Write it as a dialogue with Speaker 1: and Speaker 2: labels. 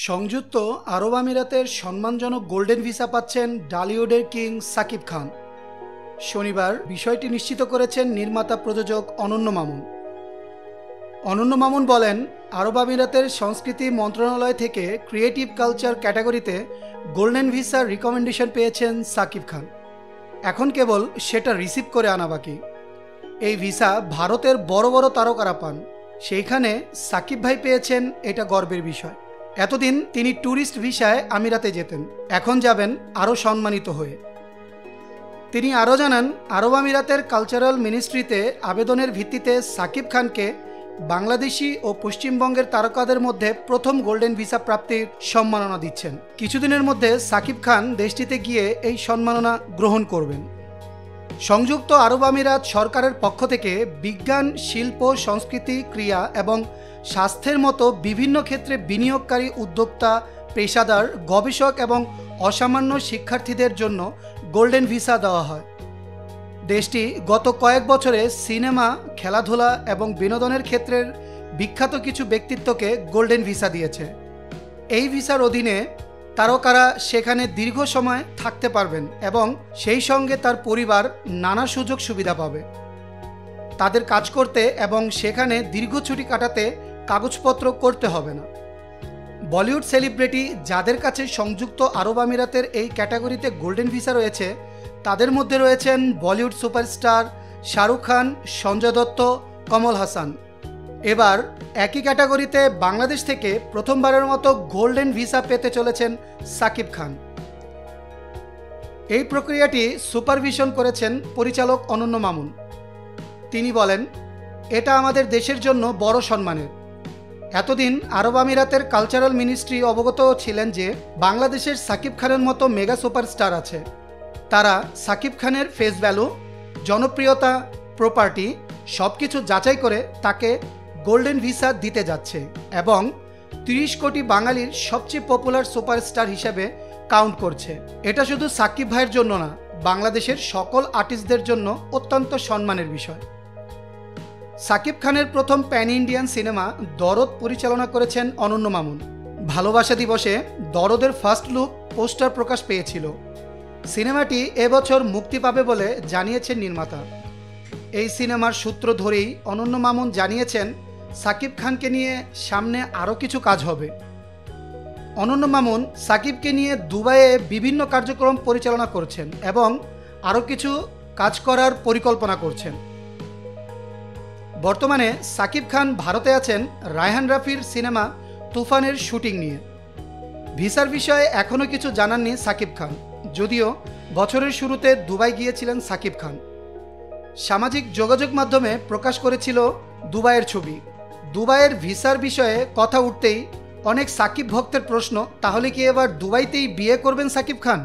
Speaker 1: সংযুক্ত আরব আমিরাতের সম্মানজনক গোল্ডেন ভিসা পাচ্ছেন ঢালিউডের কিং সাকিব খান। শনিবার বিষয়টি নিশ্চিত করেছেন নির্মাতা প্রযোজক অনন্য মামুন। অনন্য মামুন বলেন, আরব আমিরাতের সংস্কৃতি মন্ত্রণালয় থেকে ক্রিয়েটিভ কালচার ক্যাটাগরিতে গোল্ডেন ভিসার রিকমেন্ডেশন পেয়েছেন সাকিব খান। এখন কেবল সেটা রিসিভ করে আনা বাকি। এই ভিসা ভারতের বড় বড় তারকারা পান, সেইখানে সাকিব ভাই পেয়েছেন, এটা গর্বের বিষয়। এতদিন তিনি ট্যুরিস্ট ভিসায় আমিরাতে যেতেন, এখন যাবেন আরও সম্মানিত হয়ে। তিনি আরও জানান, আরব আমিরাতের কালচারাল মিনিস্ট্রিতে আবেদনের ভিত্তিতে সাকিব খানকে বাংলাদেশি ও পশ্চিমবঙ্গের তারকাদের মধ্যে প্রথম গোল্ডেন ভিসা প্রাপ্তির সম্মাননা দিচ্ছেন। কিছুদিনের মধ্যে সাকিব খান দেশটিতে গিয়ে এই সম্মাননা গ্রহণ করবেন। সংযুক্ত আরব আমিরাত সরকারের পক্ষ থেকে বিজ্ঞান, শিল্প, সংস্কৃতি, ক্রীড়া এবং স্বাস্থ্যের মতো বিভিন্ন ক্ষেত্রে বিনিয়োগকারী উদ্যোক্তা, পেশাদার, গবেষক এবং অসামান্য শিক্ষার্থীদের জন্য গোল্ডেন ভিসা দেওয়া হয়। দেশটি গত কয়েক বছরে সিনেমা, খেলাধুলা এবং বিনোদনের ক্ষেত্রের বিখ্যাত কিছু ব্যক্তিত্বকে গোল্ডেন ভিসা দিয়েছে। এই ভিসার অধীনে তারকারা সেখানে দীর্ঘ সময় থাকতে পারবেন এবং সেই সঙ্গে তার পরিবার নানা সুযোগ সুবিধা পাবে। তাদের কাজ করতে এবং সেখানে দীর্ঘ ছুটি কাটাতে কাগজপত্র করতে হবে না। বলিউড সেলিব্রিটি যাদের কাছে সংযুক্ত আরব আমিরাতের এই ক্যাটাগরিতে গোল্ডেন ভিসা রয়েছে, তাদের মধ্যে রয়েছেন বলিউড সুপারস্টার শাহরুখ খান, সঞ্জয় দত্ত, কমল হাসান। এবার একই ক্যাটাগরিতে বাংলাদেশ থেকে প্রথমবারের মতো গোল্ডেন ভিসা পেতে চলেছেন সাকিব খান। এই প্রক্রিয়াটি সুপারভিশন করেছেন পরিচালক অনন্য মামুন। তিনি বলেন, এটা আমাদের দেশের জন্য বড় সম্মানের। এতদিন আরব আমিরাতের কালচারাল মিনিস্ট্রি অবগত ছিলেন যে বাংলাদেশের সাকিব খানের মতো মেগা সুপারস্টার আছে। তারা সাকিব খানের ফেস ভ্যালু, জনপ্রিয়তা, প্রপার্টি সব কিছু যাচাই করে তাকে গোল্ডেন ভিসা দিতে যাচ্ছে এবং 30 কোটি বাঙালির সবচেয়ে পপুলার সুপারস্টার হিসেবে কাউন্ট করছে। এটা শুধু সাকিব ভাইয়ের জন্য না, বাংলাদেশের সকল আর্টিস্টদের জন্য অত্যন্ত সম্মানের বিষয়। সাকিব খানের প্রথম প্যান ইন্ডিয়ান সিনেমা দরদ পরিচালনা করেছেন অনন্য মামুন। ভালোবাসা দিবসে দরদের ফার্স্ট লুক পোস্টার প্রকাশ পেয়েছিল। সিনেমাটি এবছর মুক্তি পাবে বলে জানিয়েছেন নির্মাতা। এই সিনেমার সূত্র ধরেই অনন্য মামুন জানিয়েছেন, সাকিব খানকে নিয়ে সামনে আরও কিছু কাজ হবে। অনন্য মামুন সাকিবকে নিয়ে দুবাইয়ে বিভিন্ন কার্যক্রম পরিচালনা করছেন এবং আরও কিছু কাজ করার পরিকল্পনা করছেন। বর্তমানে সাকিব খান ভারতে আছেন রায়হান রাফির সিনেমা তুফানের শুটিং নিয়ে। ভিসার বিষয়ে এখনও কিছু জানাননি সাকিব খান, যদিও বছরের শুরুতে দুবাই গিয়েছিলেন সাকিব খান। সামাজিক যোগাযোগ মাধ্যমে প্রকাশ করেছিল দুবাইয়ের ছবি। দুবাইয়ের ভিসার বিষয়ে কথা উঠতেই অনেক সাকিব ভক্তের প্রশ্ন, তাহলে কি এবার দুবাইতেই বিয়ে করবেন সাকিব খান?